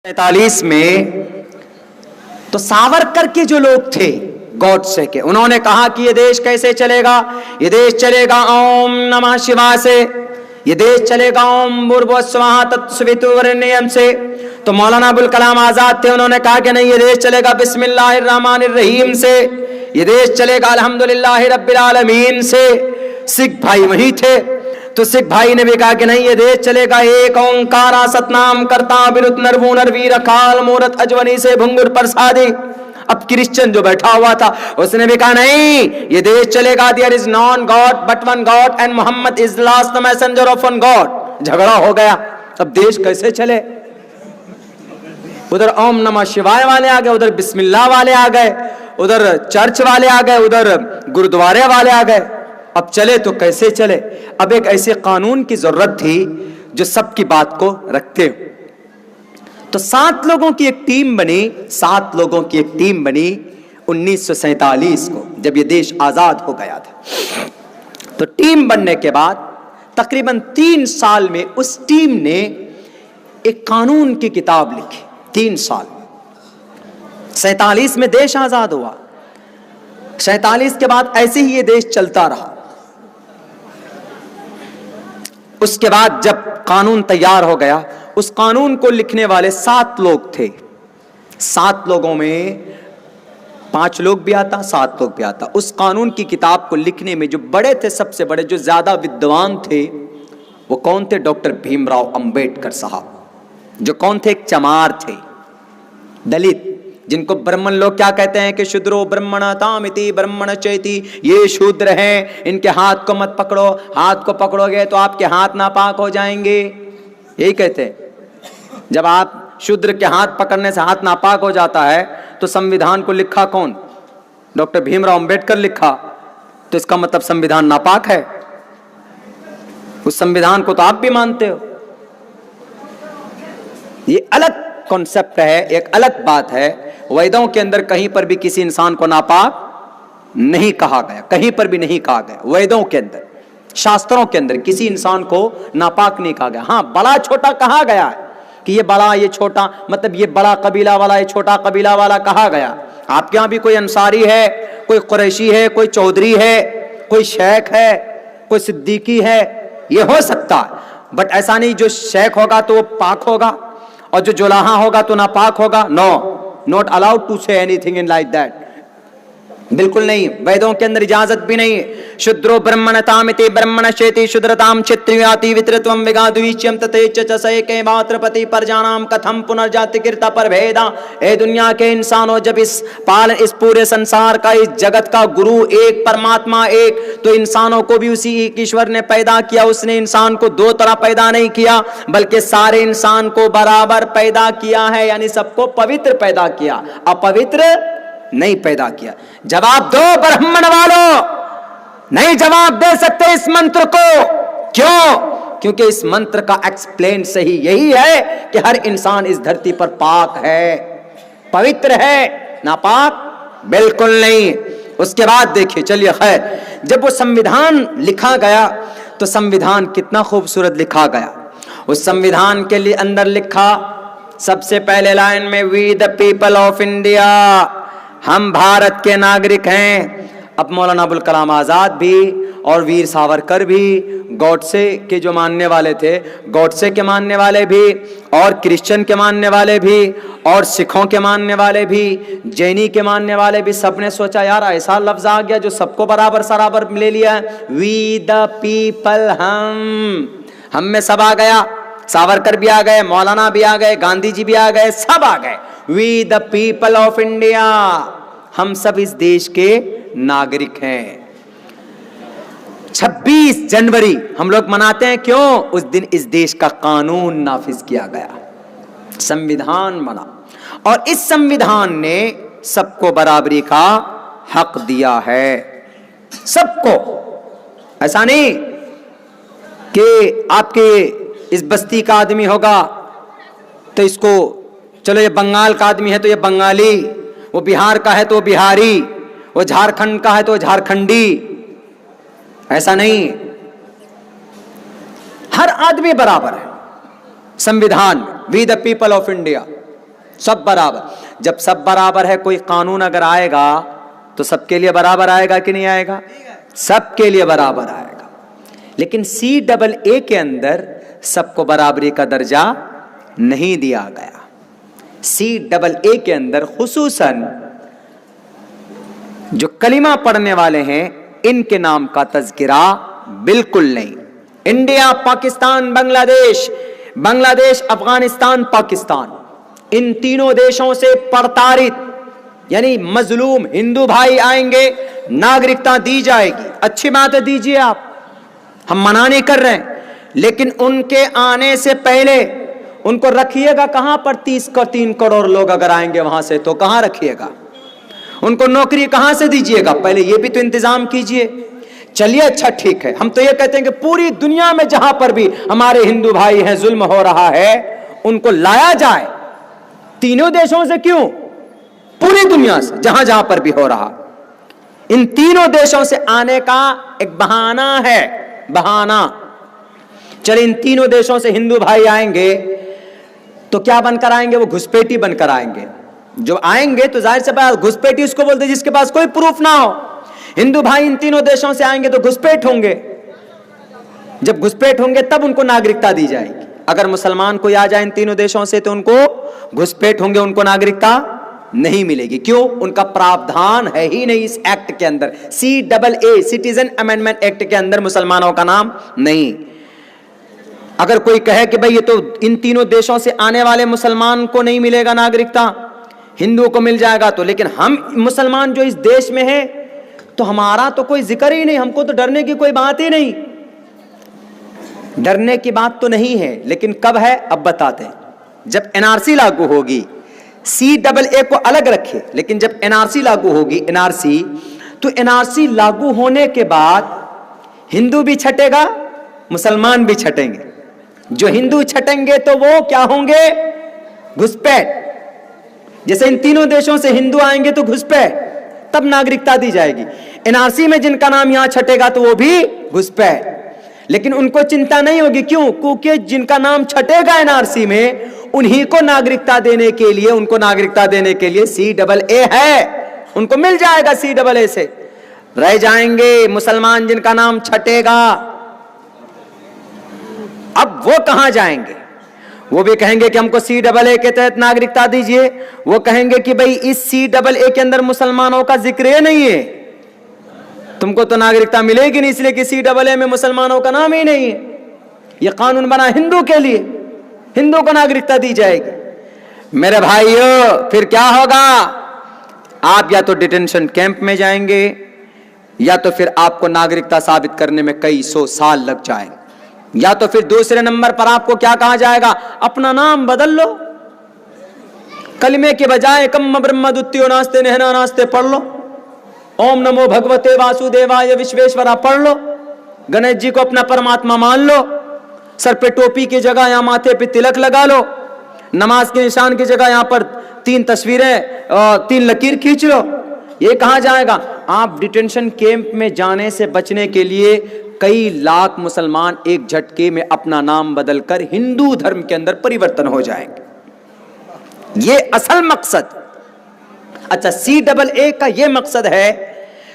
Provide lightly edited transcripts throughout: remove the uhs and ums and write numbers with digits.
47 में तो सावरकर के जो लोग थे गॉडसे के, उन्होंने कहा कि ये देश कैसे चलेगा, ये देश चलेगा ओम नमः शिवाय से, ये देश चलेगा ओम भूर्भुवस्सुवः तत्सवितुर्वरेण्यम से। तो मौलाना अबुल कलाम आजाद थे, उन्होंने कहा कि नहीं, ये देश चलेगा बिस्मिल्लाहिर्रहमानिर्रहीम से, ये देश चलेगा अल्हम्दुलिल्लाहि रब्बिल आलमीन से। सिख भाई वही थे, तो सिख भाई ने भी कहा कि नहीं, ये देश चलेगा एक ओंकारा सतनाम करता बिरुत नरवू नरवीर काल मूरत अजवनी से भुंगुर प्रसादी। अब क्रिश्चियन जो बैठा हुआ था उसने भी कहा नहीं, ये देश चलेगा there is none god but one god and Muhammad is last messenger of one god. झगड़ा हो गया। अब देश कैसे चले? उधर ओम नमः शिवाय वाले आ गए, उधर बिस्मिल्लाह वाले आ गए, उधर चर्च वाले आ गए, उधर गुरुद्वारे वाले आ गए। अब चले तो कैसे चले? अब एक ऐसे कानून की जरूरत थी जो सबकी बात को रखते हो। तो 7 लोगों की एक टीम बनी, 7 लोगों की एक टीम बनी 1947 को, जब ये देश आजाद हो गया था। तो टीम बनने के बाद तकरीबन 3 साल में उस टीम ने एक कानून की किताब लिखी। 3 साल 47 में देश आजाद हुआ, 47 के बाद ऐसे ही ये देश चलता रहा। उसके बाद जब कानून तैयार हो गया, उस कानून को लिखने वाले 7 लोग थे। 7 लोगों में 5 लोग भी आता, 7 लोग भी आता। उस कानून की किताब को लिखने में जो बड़े थे, सबसे बड़े, जो ज्यादा विद्वान थे, वो कौन थे? डॉक्टर भीमराव अंबेडकर साहब। जो कौन थे? एक चमार थे, दलित, जिनको ब्राह्मण लोग क्या कहते हैं कि शूद्रो ब्रह्मणतामिति ब्रह्मण चेति, ये शूद्र हैं, इनके हाथ को मत पकड़ो, हाथ को पकड़ोगे तो आपके हाथ नापाक हो जाएंगे, यही कहते हैं। जब आप शूद्र के हाथ पकड़ने से हाथ नापाक हो जाता है, तो संविधान को लिखा कौन? डॉक्टर भीमराव अंबेडकर लिखा। तो इसका मतलब संविधान नापाक है। उस संविधान को तो आप भी मानते हो। ये अलग कॉन्सेप्ट है, एक अलग बात है। वेदों के अंदर कहीं पर भी किसी इंसान को नापाक नहीं कहा गया, कहीं पर भी नहीं कहा गया। वेदों के अंदर, शास्त्रों के अंदर किसी इंसान को नापाक नहीं कहा गया। हाँ, बड़ा छोटा कहा गया है कि ये बड़ा, ये छोटा, मतलब ये बड़ा कबीला वाला, ये छोटा कबीला वाला कहा गया। आपके यहां भी कोई अंसारी है, कोई कुरैशी है, कोई चौधरी है, कोई शेख है, कोई सिद्दीकी है, ये हो सकता है। बट ऐसा नहीं जो शेख होगा तो वो पाक होगा और जो जुलाहा होगा तो नापाक होगा। No, not allowed to say anything in like that. बिल्कुल नहीं, वेदों के अंदर इजाजत भी नहीं है। शूद्रो ब्रह्मणतामिति ब्रह्मणश्चेति शूद्रताम चित्रियाति वितृत्वं विगाद्विच्यं ततेच च सैके मात्रपति परजानाम कथम पुनर्जाति कृता परभेदा। ए दुनिया के इंसानों, जब इस पूरे संसार का, इस जगत का गुरु एक, परमात्मा एक, तो इंसानों को भी उसी एक ईश्वर ने पैदा किया। उसने इंसान को 2 तरह पैदा नहीं किया, बल्कि सारे इंसान को बराबर पैदा किया है, यानी सबको पवित्र पैदा किया, अपवित्र नहीं पैदा किया। जवाब दो ब्राह्मण वालों, नहीं जवाब दे सकते इस मंत्र को। क्यों? क्योंकि इस मंत्र का एक्सप्लेन सही यही है कि हर इंसान इस धरती पर पाक है, पवित्र है, नापाक बिल्कुल नहीं। उसके बाद देखिए, चलिए खैर, जब वो संविधान लिखा गया तो संविधान कितना खूबसूरत लिखा गया। उस संविधान के लिए अंदर लिखा सबसे पहले लाइन में, we the people of India, हम भारत के नागरिक हैं। अब मौलाना अबुल कलाम आजाद भी और वीर सावरकर भी, गॉडसे के जो मानने वाले थे, गॉडसे के मानने वाले भी, और क्रिश्चियन के मानने वाले भी, और सिखों के मानने वाले भी, जैनी के मानने वाले भी, सबने सोचा यार ऐसा लफ्ज आ गया जो सबको बराबर सराबर ले लिया। वी द पीपल, हम में सब आ गया। सावरकर भी आ गए, मौलाना भी आ गए, गांधी जी भी आ गए, सब आ गए। We the people of India, हम सब इस देश के नागरिक हैं। 26 जनवरी हम लोग मनाते हैं, क्यों? उस दिन इस देश का कानून नाफिज किया गया, संविधान बना, और इस संविधान ने सबको बराबरी का हक दिया है, सबको। ऐसा नहीं कि आपके इस बस्ती का आदमी होगा तो इसको, चलो ये बंगाल का आदमी है तो ये बंगाली, वो बिहार का है तो बिहारी, वो झारखंड का है तो झारखंडी, ऐसा नहीं। हर आदमी बराबर है संविधान, we the people of India. सब बराबर। जब सब बराबर है, कोई कानून अगर आएगा तो सबके लिए बराबर आएगा कि नहीं आएगा? सबके लिए बराबर आएगा। लेकिन CAA के अंदर सबको बराबरी का दर्जा नहीं दिया गया। CAA के अंदर खुसूसन जो कलिमा पढ़ने वाले हैं इनके नाम का तज़किरा बिल्कुल नहीं। इंडिया, पाकिस्तान, बांग्लादेश, बांग्लादेश, अफगानिस्तान, पाकिस्तान, इन तीनों देशों से प्रताड़ित यानी मजलूम हिंदू भाई आएंगे, नागरिकता दी जाएगी। अच्छी बात है, दीजिए आप, हम मना नहीं कर रहे हैं, लेकिन उनके आने से पहले उनको रखिएगा कहां पर? 3 करोड़ लोग अगर आएंगे वहां से तो कहां रखिएगा? उनको नौकरी कहां से दीजिएगा? पहले ये भी तो इंतजाम कीजिए। चलिए अच्छा ठीक है, हम तो ये कहते हैं कि पूरी दुनिया में जहां पर भी हमारे हिंदू भाई हैं, जुल्म हो रहा है, उनको लाया जाए। तीनों देशों से क्यों? पूरी दुनिया से, जहां जहां पर भी हो रहा। इन तीनों देशों से आने का एक बहाना है, बहाना। चलिए इन तीनों देशों से हिंदू भाई आएंगे तो क्या बनकर आएंगे? वो घुसपैठी बनकर आएंगे। जो आएंगे तो जाहिर से बात, घुसपैठी उसको बोलते जिसके पास कोई प्रूफ ना हो। हिंदू भाई इन तीनों देशों से आएंगे तो घुसपैठ होंगे। जब घुसपैठ होंगे तब उनको नागरिकता दी जाएगी। अगर मुसलमान कोई आ जाए इन तीनों देशों से तो उनको घुसपैठ होंगे, उनको नागरिकता नहीं मिलेगी। क्यों? उनका प्रावधान है ही नहीं इस एक्ट के अंदर। CAA, सिटीजन अमेंडमेंट एक्ट के अंदर मुसलमानों का नाम नहीं। अगर कोई कहे कि भाई ये तो इन तीनों देशों से आने वाले मुसलमान को नहीं मिलेगा नागरिकता, हिंदुओं को मिल जाएगा, तो लेकिन हम मुसलमान जो इस देश में हैं तो हमारा तो कोई जिक्र ही नहीं, हमको तो डरने की कोई बात ही नहीं। डरने की बात तो नहीं है, लेकिन कब है अब बताते हैं। जब NRC लागू होगी, CAA को अलग रखे, लेकिन जब NRC लागू होगी, NRC, तो NRC लागू होने के बाद हिंदू भी छटेगा, मुसलमान भी छटेंगे। जो हिंदू छटेंगे तो वो क्या होंगे? घुसपैठ। जैसे इन तीनों देशों से हिंदू आएंगे तो घुसपैठ, तब नागरिकता दी जाएगी। NRC में जिनका नाम यहां छटेगा तो वो भी घुसपैठ। लेकिन उनको चिंता नहीं होगी। क्यों? क्योंकि जिनका नाम छटेगा NRC में उन्हीं को नागरिकता देने के लिए, उनको नागरिकता देने के लिए CAA है, उनको मिल जाएगा। CAA से रह जाएंगे मुसलमान जिनका नाम छटेगा। अब वो कहां जाएंगे? वो भी कहेंगे कि हमको CAA के तहत नागरिकता दीजिए। वो कहेंगे कि भाई इस CAA के अंदर मुसलमानों का जिक्र नहीं है, तुमको तो नागरिकता मिलेगी नहीं, इसलिए कि CAA में मुसलमानों का नाम ही नहीं है। यह कानून बना हिंदू के लिए, हिंदू को नागरिकता दी जाएगी। मेरे भाइयों, फिर क्या होगा? आप या तो डिटेंशन कैंप में जाएंगे, या तो फिर आपको नागरिकता साबित करने में कई 100 साल लग जाएंगे, या तो फिर दूसरे नंबर पर आपको क्या कहा जाएगा? अपना नाम बदल लो, कलमे के बजाय कम्म ब्रह्म द्वितीयो नास्ते नहना नास्ते पढ़ लो, ओम नमो भगवते वासुदेवाय विश्वेश्वरा पढ़ लो, गणेश जी को अपना परमात्मा मान लो, सर पे टोपी की जगह यहां माथे पे तिलक लगा लो, नमाज के निशान की जगह यहां पर 3 तस्वीरें और 3 लकीर खींच लो। ये कहां जाएगा? आप डिटेंशन कैंप में जाने से बचने के लिए कई लाख मुसलमान एक झटके में अपना नाम बदलकर हिंदू धर्म के अंदर परिवर्तन हो जाएंगे। ये असल मकसद। अच्छा, CAA का ये मकसद है,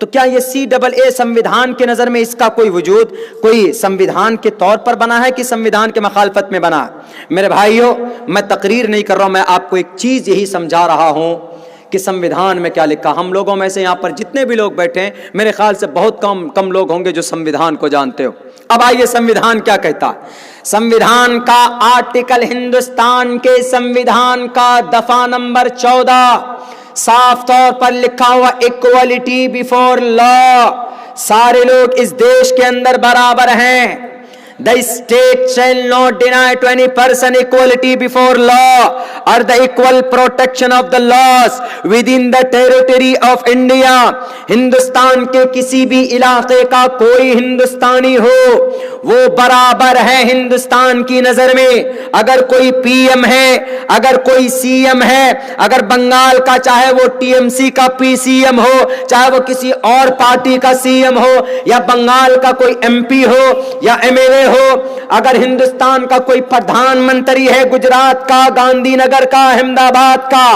तो क्या ये CAA संविधान के नजर में इसका कोई वजूद, कोई संविधान के तौर पर बना है कि संविधान के मुखालफत में बना? मेरे भाइयों, मैं तकरीर नहीं कर रहा हूं, मैं आपको एक चीज यही समझा रहा हूं कि संविधान में क्या लिखा। हम लोगों में से यहां पर जितने भी लोग बैठे हैं, मेरे ख्याल से बहुत कम लोग होंगे जो संविधान को जानते हो। अब आइए संविधान क्या कहता है। संविधान का आर्टिकल, हिंदुस्तान के संविधान का दफा नंबर 14 साफ तौर पर लिखा हुआ इक्वलिटी बिफोर लॉ, सारे लोग इस देश के अंदर बराबर हैं। The state shall not deny to any person equality before law or the equal protection of the laws within the territory of India. Hindustan के किसी भी इलाके का कोई हिंदुस्तानी हो, वो बराबर है हिंदुस्तान की नजर में। अगर कोई पीएम है, अगर कोई सीएम है, अगर बंगाल का चाहे वो टीएमसी का पीसीएम हो, चाहे वो किसी और पार्टी का सीएम हो, या बंगाल का कोई एमपी हो या एमएलए हो, अगर हिंदुस्तान का कोई प्रधानमंत्री है, गुजरात का, गांधीनगर का, अहमदाबाद का,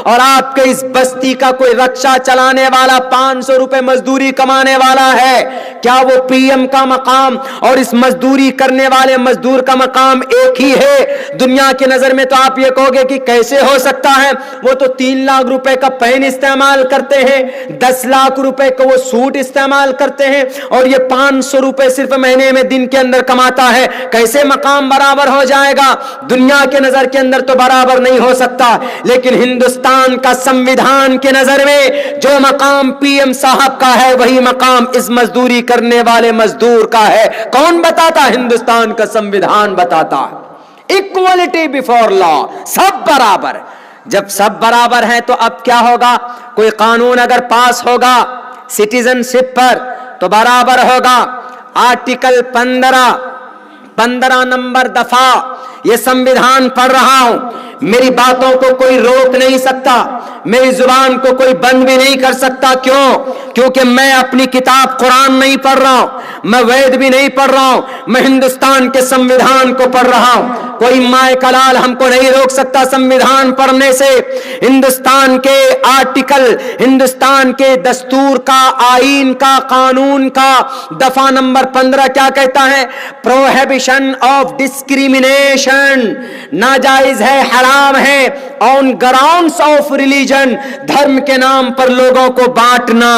और आपके इस बस्ती का कोई रक्षा चलाने वाला 500 रुपए मजदूरी कमाने वाला है, क्या वो पीएम का मकाम और इस मजदूरी करने वाले मजदूर का मकाम एक ही है? दुनिया की नजर में तो आप ये कहोगे कि कैसे हो सकता है, वो तो 3 लाख रुपए का पेन इस्तेमाल करते हैं, 10 लाख रुपए का वो सूट इस्तेमाल करते हैं, और ये 500 रुपए सिर्फ महीने में दिन के अंदर कमाता है, कैसे मकाम बराबर हो जाएगा? दुनिया के नजर के अंदर तो बराबर नहीं हो सकता, लेकिन हिंदुस्तान का संविधान के नजर में जो मकाम पीएम साहब का है, वही मकाम इस मजदूरी करने वाले मजदूर का है। कौन बताता? हिंदुस्तान का संविधान बताता है। इक्वलिटी बिफोर लॉ, सब बराबर। जब सब बराबर हैं तो अब क्या होगा? कोई कानून अगर पास होगा सिटीजनशिप पर तो बराबर होगा। आर्टिकल 15 नंबर दफा ये संविधान पढ़ रहा हूं, मेरी बातों को कोई रोक नहीं सकता, मेरी जुबान को कोई बंद भी नहीं कर सकता। क्यों? क्योंकि मैं अपनी किताब कुरान नहीं पढ़ रहा हूं, मैं वेद भी नहीं पढ़ रहा हूं, मैं हिंदुस्तान के संविधान को पढ़ रहा हूं। कोई माए कलाल हमको नहीं रोक सकता संविधान पढ़ने से। हिंदुस्तान के आर्टिकल, हिंदुस्तान के दस्तूर का, आईन का, कानून का दफा नंबर 15 क्या कहता है? प्रोहिबिशन ऑफ डिस्क्रिमिनेशन, नाजायज है, हराम है, ऑन ग्राउंड्स ऑफ रिलीजन, धर्म के नाम पर लोगों को बांटना,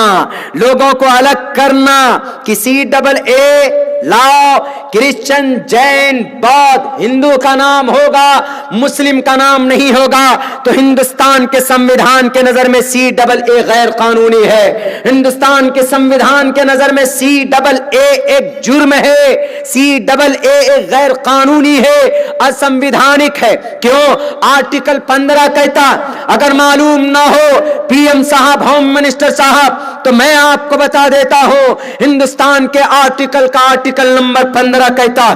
लोगों को अलग करना। किसी डबल ए लाओ, क्रिश्चियन, जैन, बौद्ध, हिंदू का नाम होगा, मुस्लिम का नाम नहीं होगा, तो हिंदुस्तान के संविधान के नजर में CAA गैर कानूनी है। हिंदुस्तान के संविधान के नजर में CAA एक जुर्म है, CAA एक गैर कानूनी है, असंविधानिक है। क्यों? आर्टिकल 15 कहता, अगर मालूम ना हो पीएम साहब, होम मिनिस्टर साहब, तो मैं आपको बता देता हूं, हिंदुस्तान के आर्टिकल का आर्टिकल नंबर 15 कहता,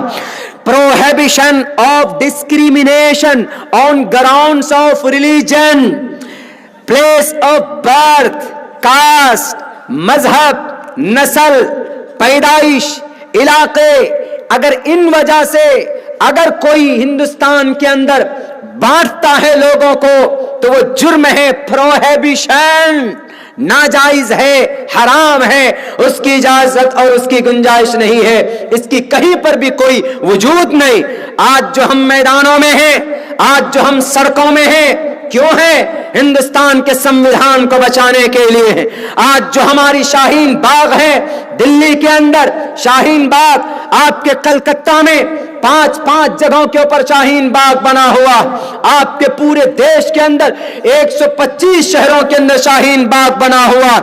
prohibition of discrimination on grounds of religion, place of birth, caste, मजहब, नस्ल, पैदाइश, इलाके, अगर इन वजह से अगर कोई हिंदुस्तान के अंदर बांटता है लोगों को तो वो जुर्म है, प्रोहिबिशन, नाजायज है, हराम है, उसकी इजाजत और उसकी गुंजाइश नहीं है, इसकी कहीं पर भी कोई वजूद नहीं। आज जो हम मैदानों में हैं, आज जो हम सड़कों में हैं, क्यों है? हिंदुस्तान के संविधान को बचाने के लिए है। आज जो हमारी शाहीन बाग है दिल्ली के अंदर, शाहीन बाग, आपके कलकत्ता में 5-5 जगहों के ऊपर शाहीन बाग बना हुआ, आपके पूरे देश के अंदर 125 शहरों के अंदर शाहीन बाग बना हुआ।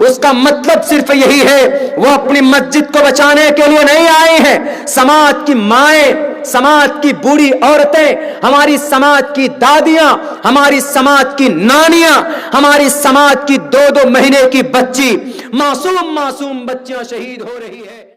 उसका मतलब सिर्फ यही है, वो अपनी मस्जिद को बचाने के लिए नहीं आए हैं। समाज की माएं, समाज की बूढ़ी औरतें, हमारी समाज की दादियां, हमारी समाज की नानियां, हमारी समाज की 2-2 महीने की बच्ची, मासूम बच्चियां शहीद हो रही है।